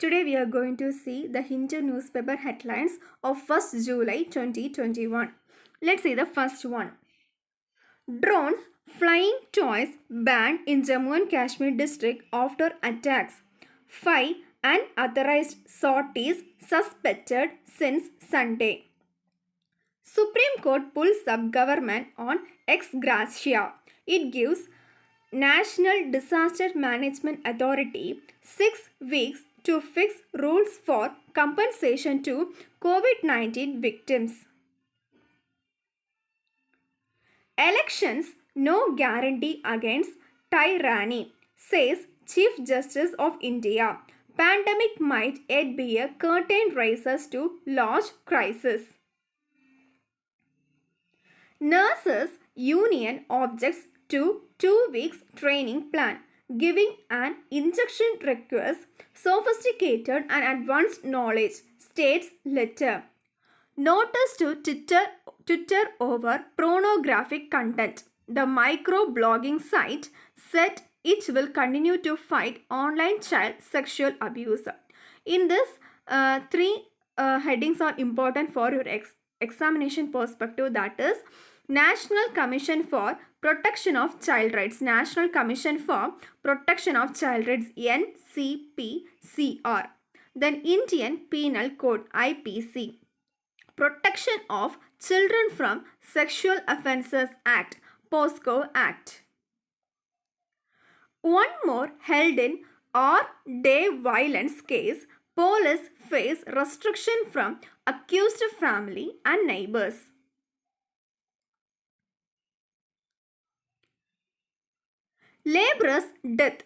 Today we are going to see the Hindu newspaper headlines of 1st July 2021. Let's see the first one. Drones flying toys banned in Jammu and Kashmir district after attacks. 5 unauthorized sorties suspected since Sunday. Supreme Court pulls up government on ex gratia. It gives National Disaster Management Authority 6 weeks to fix rules for compensation to COVID-19 victims. Elections no guarantee against tyranny, says Chief Justice of India. Pandemic might yet be a curtain raiser to large crisis. Nurses Union objects to 2 weeks training plan, giving an injection requires sophisticated and advanced knowledge, states letter. Notice to Twitter over pornographic content. The micro-blogging site said it will continue to fight online child sexual abuse. In this, three headings are important for your examination perspective, that is National Commission for Protection of Child Rights. National Commission for Protection of Child Rights, NCPCR. Then Indian Penal Code, IPC. Protection of Children from Sexual Offences Act, POSCO Act. One more held in R-Day violence case, police face restriction from accused family and neighbors. Laborers' death.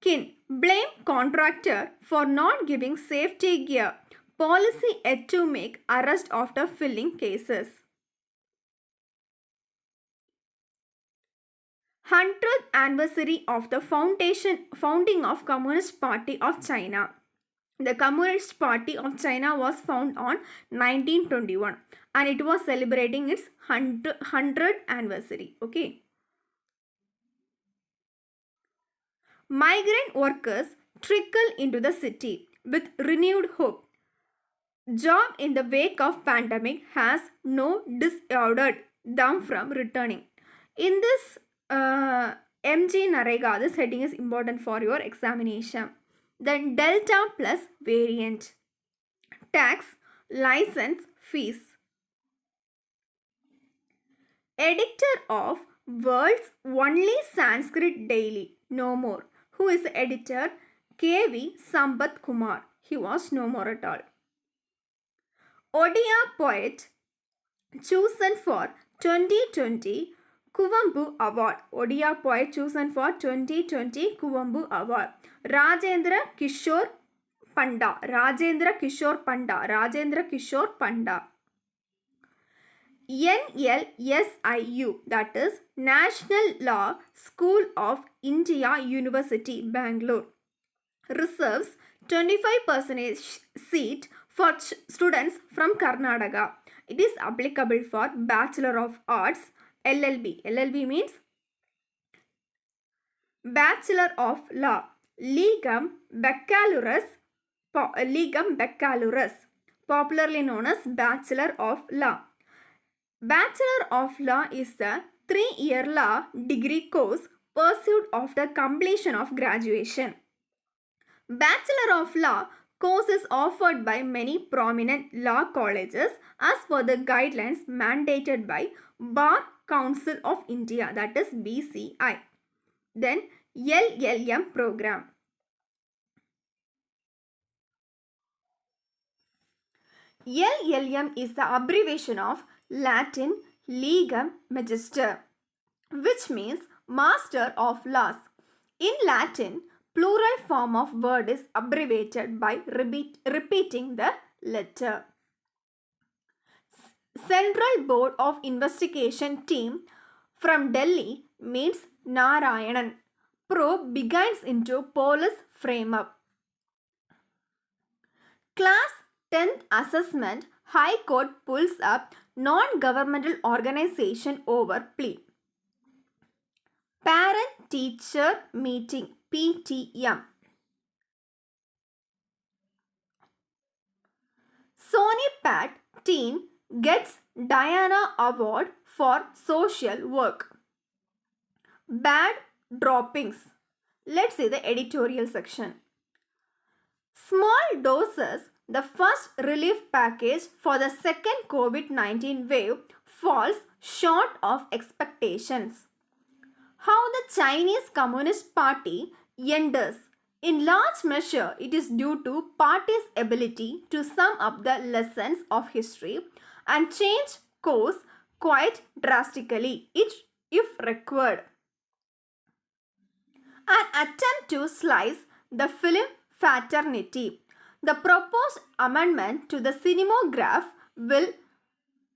Kin blame contractor for not giving safety gear. Policy yet to make arrest after filling cases. 100th anniversary of the founding of Communist Party of China. The Communist Party of China was founded on 1921 and it was celebrating its 100th anniversary. Okay. Migrant workers trickle into the city with renewed hope. Job in the wake of pandemic has no dissuaded them from returning. In this MG Narega, this heading is important for your examination. Then Delta plus variant. Tax, license, fees. Editor of World's Only Sanskrit Daily, no more. Who is the editor? K.V. Sambat Kumar. He was no more at all. Odia poet chosen for 2020 Kuvempu Award. Odia poet chosen for 2020 Kuvempu Award. Rajendra Kishore Panda. Rajendra Kishore Panda. Rajendra Kishore Panda. NLSIU, that is National Law School of India University, Bangalore, reserves 25% seat for students from Karnataka. It is applicable for Bachelor of Arts, LLB. LLB means Bachelor of Law. Legum Baccalaureus, popularly known as Bachelor of Law. Bachelor of Law is a 3-year law degree course pursued after completion of graduation. Bachelor of Law course is offered by many prominent law colleges as per the guidelines mandated by Bar Council of India, that is BCI. Then LLM program. LLM is the abbreviation of Latin Legum Magister, which means Master of Laws. In Latin, plural form of word is abbreviated by repeating the letter. Central Board of Investigation team from Delhi meets Narayanan. Probe begins into police frame-up. Class 10th assessment, High Court pulls up non-governmental organization over plea. Parent-teacher meeting, PTM. Sonipat teen gets Diana Award for social work. Bad droppings. Let's see the editorial section. Small doses, the first relief package for the second COVID-19 wave, falls short of expectations. How the Chinese Communist Party endures. In large measure, it is due to party's ability to sum up the lessons of history and change course quite drastically if required. An attempt to slice the film fraternity. The proposed amendment to the cinematograph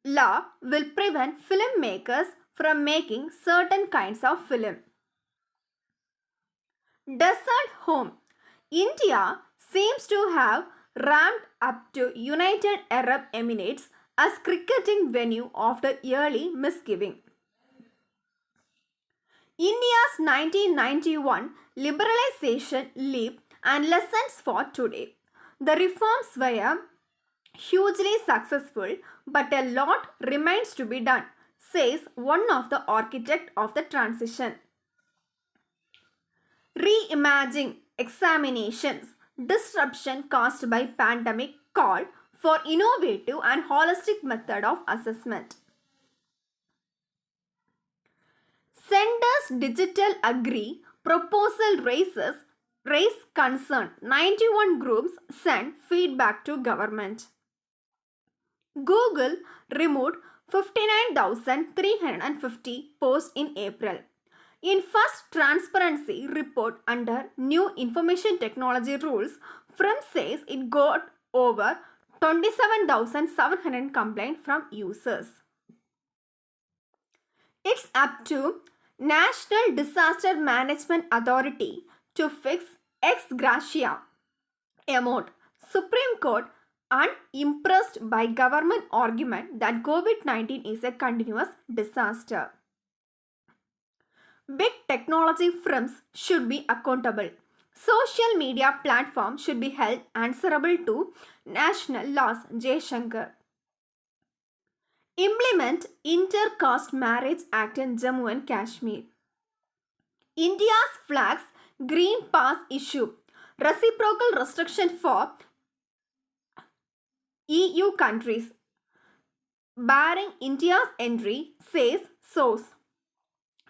law will prevent filmmakers from making certain kinds of film. Desert home. India seems to have ramped up to United Arab Emirates as cricketing venue after early misgiving. India's 1991 liberalization leap and lessons for today. The reforms were hugely successful, but a lot remains to be done, says one of the architects of the transition. Reimagining examinations. Disruption caused by pandemic called for innovative and holistic method of assessment. Centers Digital Agree proposal raise concern. 91 groups sent feedback to government. Google removed 59,350 posts in April. In first transparency report under new information technology rules, FRIM says it got over 27,700 complaints from users. It's up to National Disaster Management Authority to fix ex gratia amount. Supreme Court unimpressed by government argument that COVID-19 is a continuous disaster. Big technology firms should be accountable. Social media platforms should be held answerable to national laws. Jaishankar. Implement Inter-Caste Marriage Act in Jammu and Kashmir. India's flags Green Pass issue. Reciprocal restriction for EU countries. Barring India's entry, says source.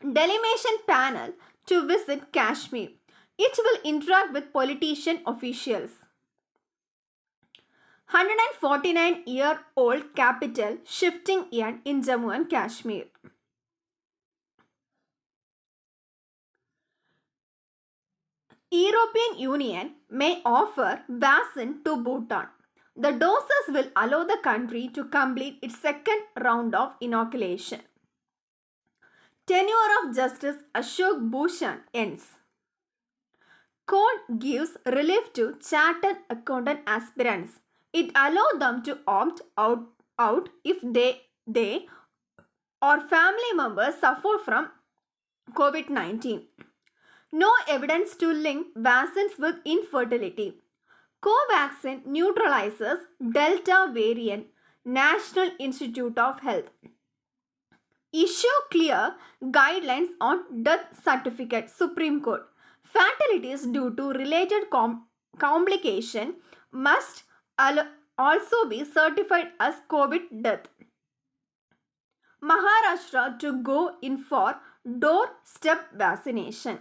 Delegation panel to visit Kashmir. It will interact with politician officials. 149-year-old capital shifting in Jammu and Kashmir. European Union may offer vaccine to Bhutan. The doses will allow the country to complete its second round of inoculation. Tenure of Justice Ashok Bhushan ends. Court gives relief to chartered accountant aspirants. It allows them to opt out if they or family members suffer from COVID-19. No evidence to link vaccines with infertility. Covaxin neutralizes Delta variant. National Institute of Health. Issue clear guidelines on death certificate. Supreme Court. Fatalities due to related complication must also be certified as COVID death. Maharashtra to go in for doorstep vaccination.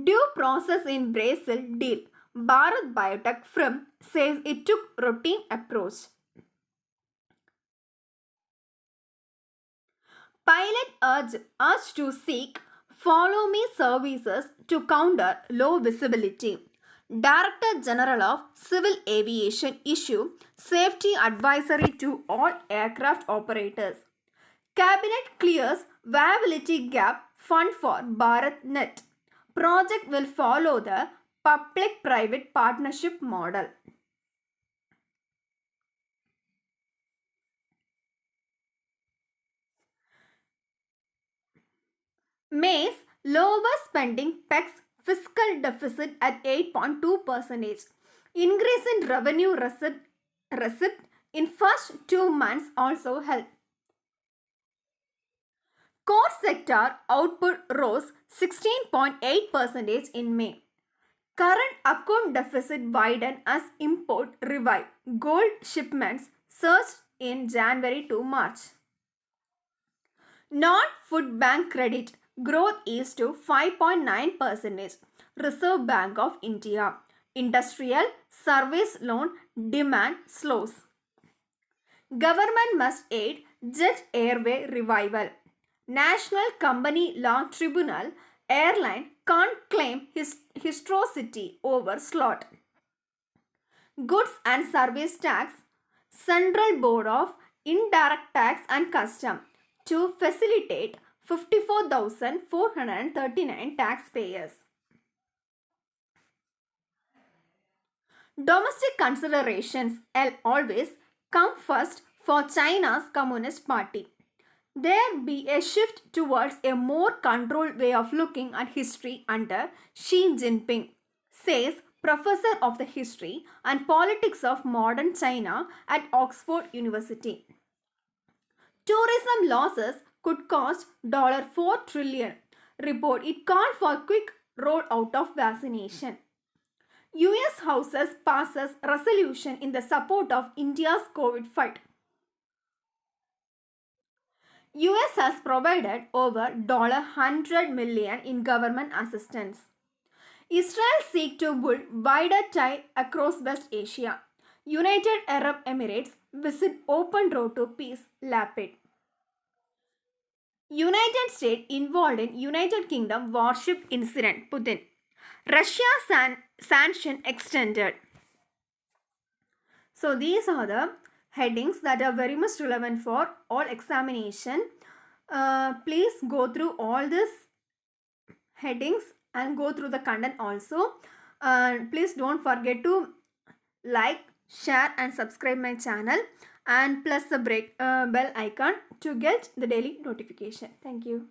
Due process in Brazil deal. Bharat Biotech firm says it took routine approach. Pilot urged to seek Follow Me services to counter low visibility. Director General of Civil Aviation issue safety advisory to all aircraft operators. Cabinet clears viability gap fund for BharatNet. Project will follow the public-private partnership model. May's lower spending pegs fiscal deficit at 8.2%. Increase in revenue receipt in first 2 months also helped. Core sector output rose 16.8% in May. Current account deficit widened as import revived. Gold shipments surged in January to March. Non-food bank credit growth is to 5.9%. Reserve Bank of India. Industrial service loan demand slows. Government must aid jet airway revival. National Company Law Tribunal airline can't claim historicity over slot. Goods and Service Tax, Central Board of Indirect Tax and Custom to facilitate 54,439 taxpayers. Domestic considerations always come first for China's Communist Party. There be a shift towards a more controlled way of looking at history under Xi Jinping, says Professor of the History and Politics of Modern China at Oxford University. Tourism losses could cost $4 trillion. Report it called for quick rollout of vaccination. US House passes resolution in the support of India's COVID fight. US has provided over $100 million in government assistance. Israel seeks to build wider tie across West Asia. United Arab Emirates visit open road to peace, Lapid. United States involved in United Kingdom warship incident, Putin. Russia sanction extended. So these are the headings that are very much relevant for all examination. Please go through all these headings and go through the content also. Please don't forget to like, share and subscribe my channel and press the bell icon to get the daily notification. Thank you.